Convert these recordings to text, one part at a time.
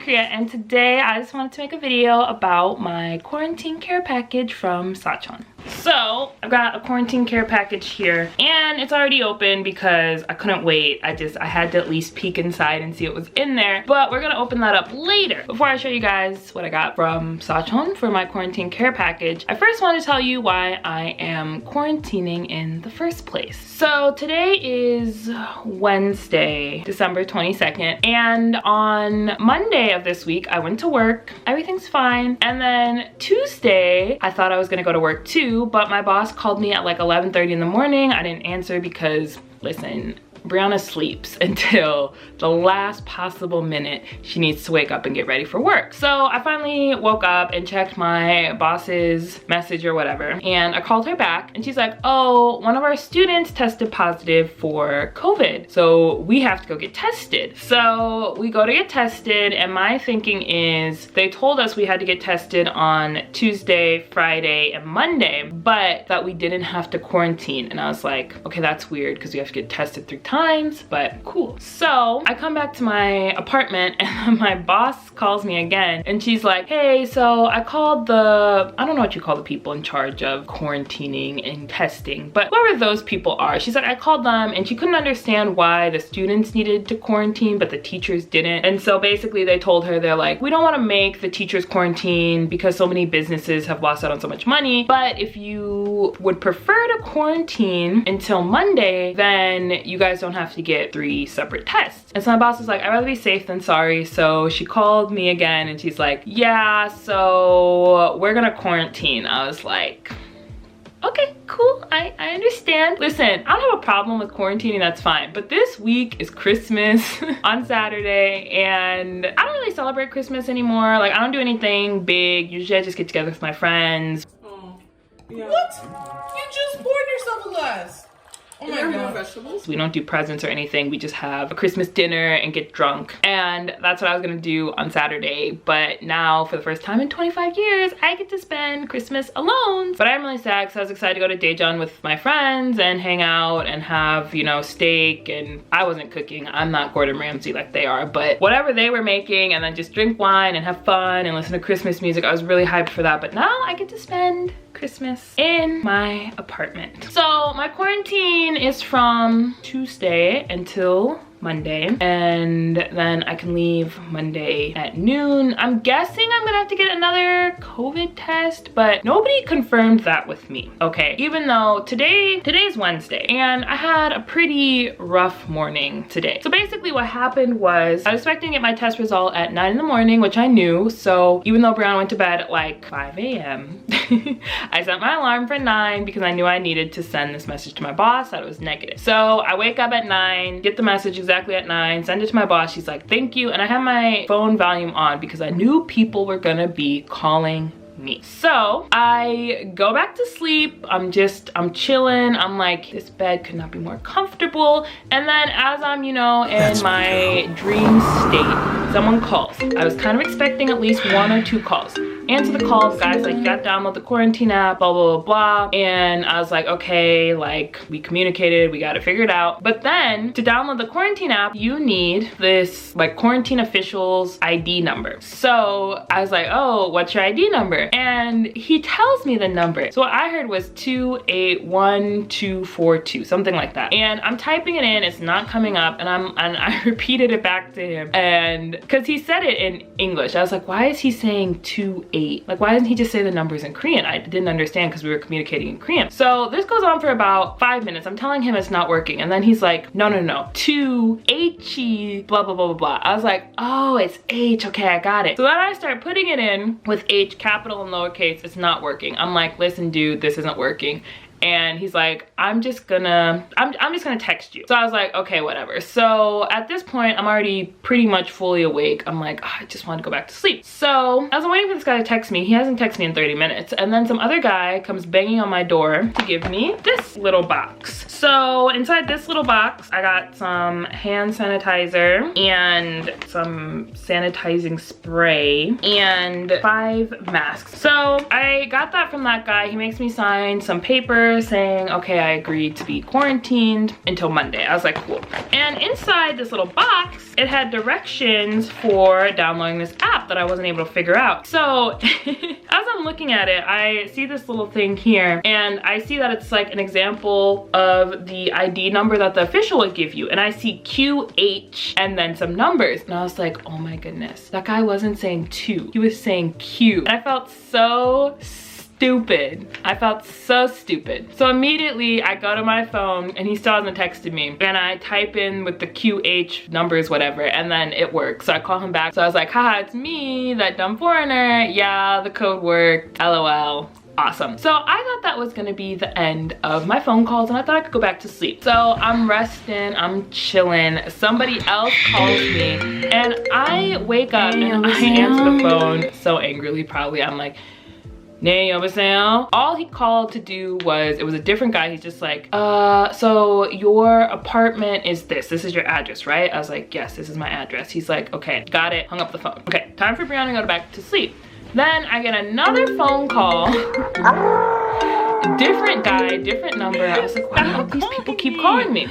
HaruInKorea, and today I just wanted to make a video about my quarantine care package from Sachon. So I've got a quarantine care package here and it's already open because I couldn't wait. I had to at least peek inside and see what was in there, but we're gonna open that up later. Before I show you guys what I got from Sachon for my quarantine care package, I first want to tell you why I am quarantining in the first place. So today is Wednesday, December 22nd, and on Monday of this week I went to work, everything's fine, and then Tuesday I thought I was gonna go to work too, but my boss called me at like 11:30 in the morning. I didn't answer because, listen, Brianna sleeps until the last possible minute she needs to wake up and get ready for work. So I finally woke up and checked my boss's message or whatever, and I called her back and she's like, oh, one of our students tested positive for COVID, so we have to go get tested. So we go to get tested, and my thinking is they told us we had to get tested on Tuesday, Friday, and Monday, but that we didn't have to quarantine. And I was like, okay, that's weird because we have to get tested 3 times, but cool. So I come back to my apartment and my boss calls me again and she's like, hey, so I called I don't know what you call the people in charge of quarantining and testing, but whoever those people are, she's like, I called them and she couldn't understand why the students needed to quarantine but the teachers didn't. And so basically they told her, they're like, we don't want to make the teachers quarantine because so many businesses have lost out on so much money, but if you would prefer to quarantine until Monday, then you guys don't have to get 3 separate tests. And so my boss was like, I'd rather be safe than sorry. So she called me again and she's like, yeah, so we're gonna quarantine. I was like, okay, cool, I understand. Listen, I don't have a problem with quarantining, that's fine. But this week is Christmas on Saturday, and I don't really celebrate Christmas anymore. Like, I don't do anything big. Usually I just get together with my friends. Oh, yeah. What? You just poured yourself a glass. Oh my God. Vegetables? We don't do presents or anything. We just have a Christmas dinner and get drunk. And that's what I was gonna do on Saturday. But now, for the first time in 25 years, I get to spend Christmas alone. But I'm really sad because I was excited to go to Daejeon with my friends and hang out and have, you know, steak. And I wasn't cooking. I'm not Gordon Ramsay like they are. But whatever they were making, and then just drink wine and have fun and listen to Christmas music, I was really hyped for that. But now I get to spend Christmas in my apartment. So my quarantine is from Tuesday until Monday, and then I can leave Monday at noon. I'm guessing I'm gonna have to get another COVID test, but nobody confirmed that with me, okay? Even though today's Wednesday, and I had a pretty rough morning today. So basically what happened was, I was expecting to get my test result at 9 in the morning, which I knew, so even though Brianna went to bed at like 5 a.m., I set my alarm for 9 because I knew I needed to send this message to my boss that it was negative. So I wake up at 9, get the message exactly at 9, send it to my boss. She's like, thank you. And I have my phone volume on because I knew people were gonna be calling me. So I go back to sleep. I'm chilling. I'm like, this bed could not be more comfortable. And then as I'm, you know, in my dream state, someone calls. I was kind of expecting at least 1 or 2 calls. Answer the calls, guys, like, you gotta download the quarantine app, blah, blah, blah, blah. And I was like, okay, like, we communicated, we gotta figure it out. But then to download the quarantine app, you need this like quarantine officials ID number. So I was like, oh, what's your ID number? And he tells me the number. So what I heard was 281242, something like that. And I'm typing it in, it's not coming up, and I repeated it back to him, and because he said it in English, I was like, why is he saying 28? Like, why didn't he just say the numbers in Korean? I didn't understand because we were communicating in Korean. So this goes on for about 5 minutes. I'm telling him it's not working, and then he's like, no, 2H, blah, blah, blah, blah, blah. I was like, oh, it's H, okay, I got it. So then I start putting it in with H, capital and lowercase. It's not working. I'm like, listen, dude, this isn't working. And he's like, I'm just gonna text you. So I was like, okay, whatever. So at this point, I'm already pretty much fully awake. I'm like, oh, I just want to go back to sleep. So as I'm waiting for this guy to text me, he hasn't texted me in 30 minutes. And then some other guy comes banging on my door to give me this little box. So inside this little box, I got some hand sanitizer and some sanitizing spray and 5 masks. So I got that from that guy. He makes me sign some papers paper saying, okay, I agreed to be quarantined until Monday. I was like, cool. And inside this little box, it had directions for downloading this app that I wasn't able to figure out. So as I'm looking at it, I see this little thing here, and I see that it's like an example of the ID number that the official would give you. And I see QH and then some numbers. And I was like, oh my goodness, that guy wasn't saying 2, he was saying Q. And I felt so stupid. I felt so stupid. So immediately I go to my phone and he still hasn't texted me. And I type in with the QH numbers, whatever, and then it works. So I call him back. So I was like, haha, it's me, that dumb foreigner. Yeah, the code worked, LOL. Awesome. So I thought that was gonna be the end of my phone calls, and I thought I could go back to sleep. So I'm resting, I'm chilling. Somebody else calls me and I wake up and I answer the phone so angrily, probably. I'm like, "Nee, 여보세요?" All he called to do was, it was a different guy. He's just like, so your apartment is this is your address, right? I was like, yes, this is my address. He's like, okay, got it, hung up the phone. Okay, time for Brianna to go back to sleep. Then I get another phone call. Different guy, different number. I was like, wow, these people keep calling me.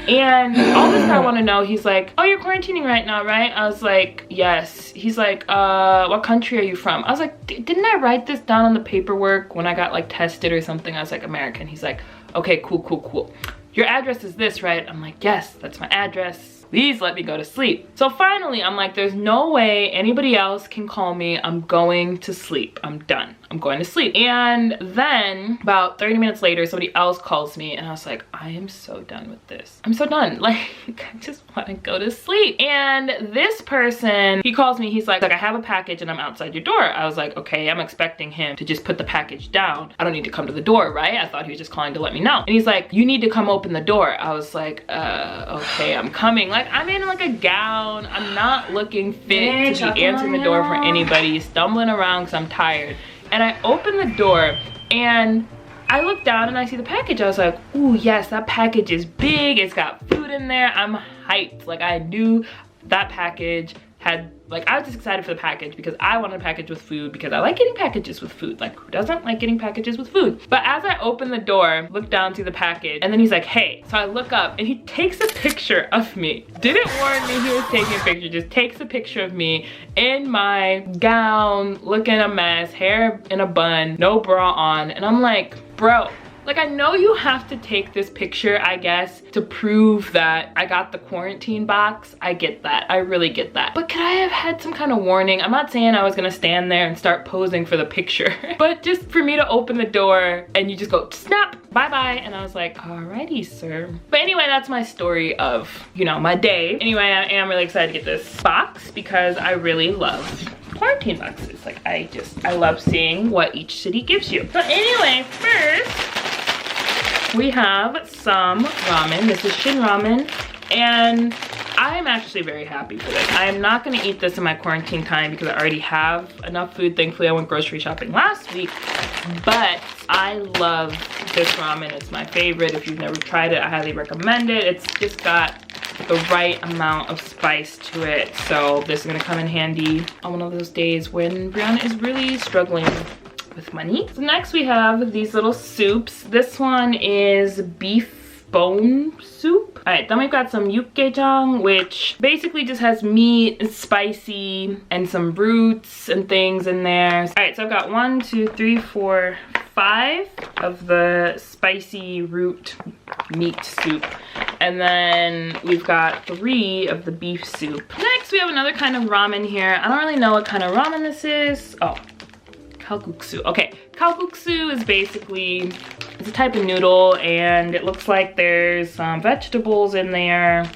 And all this guy want to know, he's like, oh, you're quarantining right now, right? I was like, yes. He's like, what country are you from? I was like, didn't I write this down on the paperwork when I got like tested or something? I was like, American. He's like, okay, cool. Your address is this, right? I'm like, yes, that's my address. Please let me go to sleep. So finally, I'm like, there's no way anybody else can call me. I'm going to sleep. I'm done. I'm going to sleep. And then about 30 minutes later, somebody else calls me and I was like, I am so done with this. I'm so done. Like, I just want to go to sleep. And this person, he calls me, he's like, I have a package and I'm outside your door. I was like, okay, I'm expecting him to just put the package down. I don't need to come to the door, right? I thought he was just calling to let me know. And he's like, you need to come open the door. I was like, okay, I'm coming. Like, I'm in like a gown. I'm not looking fit to be answering the door for anybody, stumbling around because I'm tired. And I open the door and I look down and I see the package. I was like, ooh, yes, that package is big. It's got food in there. I'm hyped. Like, I knew that package had, like, I was just excited for the package because I wanted a package with food because I like getting packages with food. Like, who doesn't like getting packages with food? But as I open the door, look down to the package, and then he's like, hey. So I look up and he takes a picture of me. Didn't warn me he was taking a picture, just takes a picture of me in my gown, looking a mess, hair in a bun, no bra on. And I'm like, bro, like, I know you have to take this picture, I guess, to prove that I got the quarantine box. I get that. I really get that. But could I have had some kind of warning? I'm not saying I was gonna stand there and start posing for the picture, but just for me to open the door and you just go, snap, bye-bye. And I was like, alrighty, sir. But anyway, that's my story of, you know, my day. Anyway, I am really excited to get this box because I really love quarantine boxes. Like, I love seeing what each city gives you. So anyway, first, we have some ramen. This is Shin Ramen, and I am actually very happy for this. I am not gonna eat this in my quarantine time because I already have enough food. Thankfully, I went grocery shopping last week, but I love this ramen. It's my favorite. If you've never tried it, I highly recommend it. It's just got the right amount of spice to it. So this is gonna come in handy on one of those days when Brianna is really struggling with money. So next we have these little soups. This one is beef bone soup. All right, then we've got some yukgaejang, which basically just has meat, it's spicy, and some roots and things in there. All right, so I've got 1, 2, 3, 4, 5 of the spicy root meat soup. And then we've got 3 of the beef soup. Next, we have another kind of ramen here. I don't really know what kind of ramen this is. Oh, kalguksu. Okay, kalguksu is basically, it's a type of noodle and it looks like there's some vegetables in there.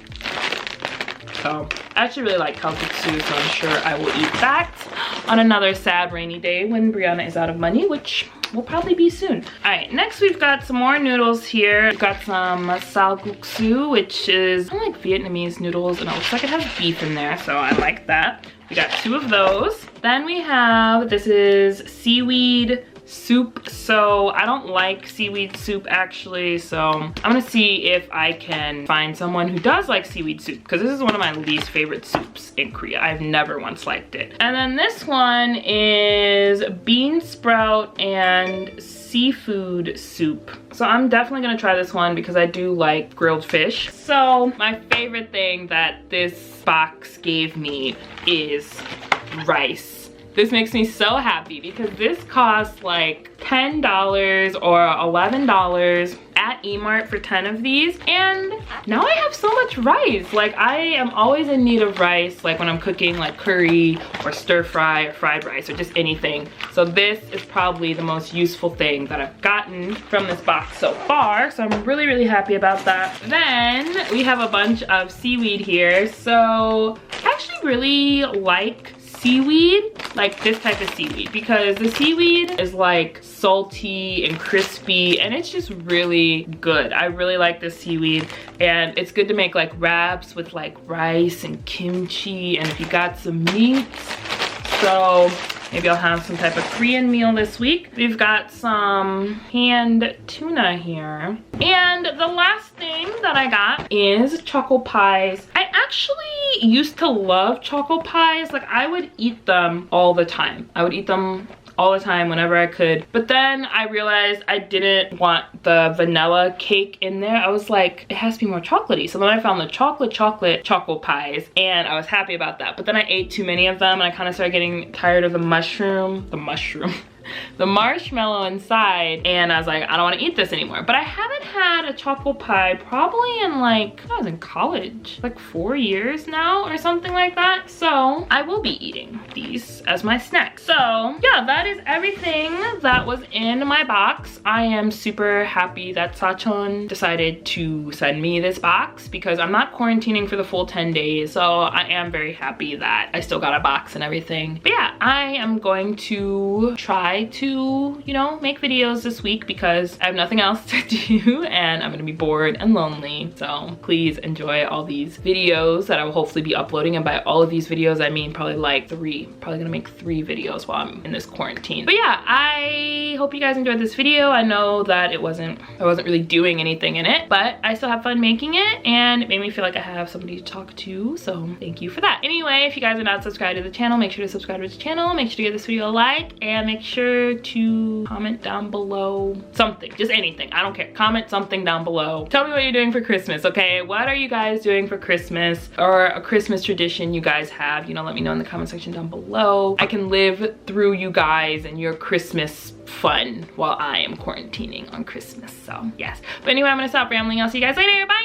So I actually really like kalguksu, so I'm sure I will eat that on another sad rainy day when Brianna is out of money, which will probably be soon. All right, next we've got some more noodles here. We've got some salguksu, which is kind of like Vietnamese noodles, and it looks like it has beef in there, so I like that. We got 2 of those. Then we have, this is seaweed soup. So I don't like seaweed soup actually. So I'm gonna see if I can find someone who does like seaweed soup, because this is one of my least favorite soups in Korea. I've never once liked it. And then this one is bean sprout and seafood soup. So I'm definitely gonna try this one because I do like grilled fish. So my favorite thing that this box gave me is rice. This makes me so happy because this costs like $10 or $11 at Emart for 10 of these, and now I have so much rice. Like, I am always in need of rice, like when I'm cooking like curry or stir fry or fried rice or just anything. So this is probably the most useful thing that I've gotten from this box so far, so I'm really, really happy about that. Then we have a bunch of seaweed here. So I actually really like seaweed, like this type of seaweed, because the seaweed is like salty and crispy and it's just really good. I really like this seaweed, and it's good to make like wraps with like rice and kimchi, and if you got some meats. So maybe I'll have some type of Korean meal this week. We've got some canned tuna here. And the last thing that I got is Choco Pies. I actually used to love Choco Pies. Like, I would eat them all the time. I would eat them all the time whenever I could. But then I realized I didn't want the vanilla cake in there. I was like, it has to be more chocolatey. So then I found the chocolate Choco Pies, and I was happy about that. But then I ate too many of them and I kind of started getting tired of the marshmallow inside, and I was like, I don't want to eat this anymore. But I haven't had a Choco Pie probably in like, I was in college, like 4 years now or something like that. So I will be eating these as my snack. So yeah, that is everything that was in my box. I am super happy that Sachon decided to send me this box because I'm not quarantining for the full 10 days. So I am very happy that I still got a box and everything. But yeah, I am going to try to, you know, make videos this week because I have nothing else to do and I'm gonna be bored and lonely. So please enjoy all these videos that I will hopefully be uploading, and by all of these videos I mean probably like probably gonna make 3 videos while I'm in this quarantine. But yeah, I hope you guys enjoyed this video. I know that I wasn't really doing anything in it, but I still have fun making it, and it made me feel like I have somebody to talk to, so thank you for that. Anyway, if you guys are not subscribed to the channel, make sure to subscribe to the channel, make sure to give this video a like, and make sure to comment down below something, just anything, I don't care. Comment something down below. Tell me what you're doing for Christmas, okay? What are you guys doing for Christmas, or a Christmas tradition you guys have? You know, let me know in the comment section down below. I can live through you guys and your Christmas fun while I am quarantining on Christmas, so yes. But anyway, I'm gonna stop rambling. I'll see you guys later. Bye.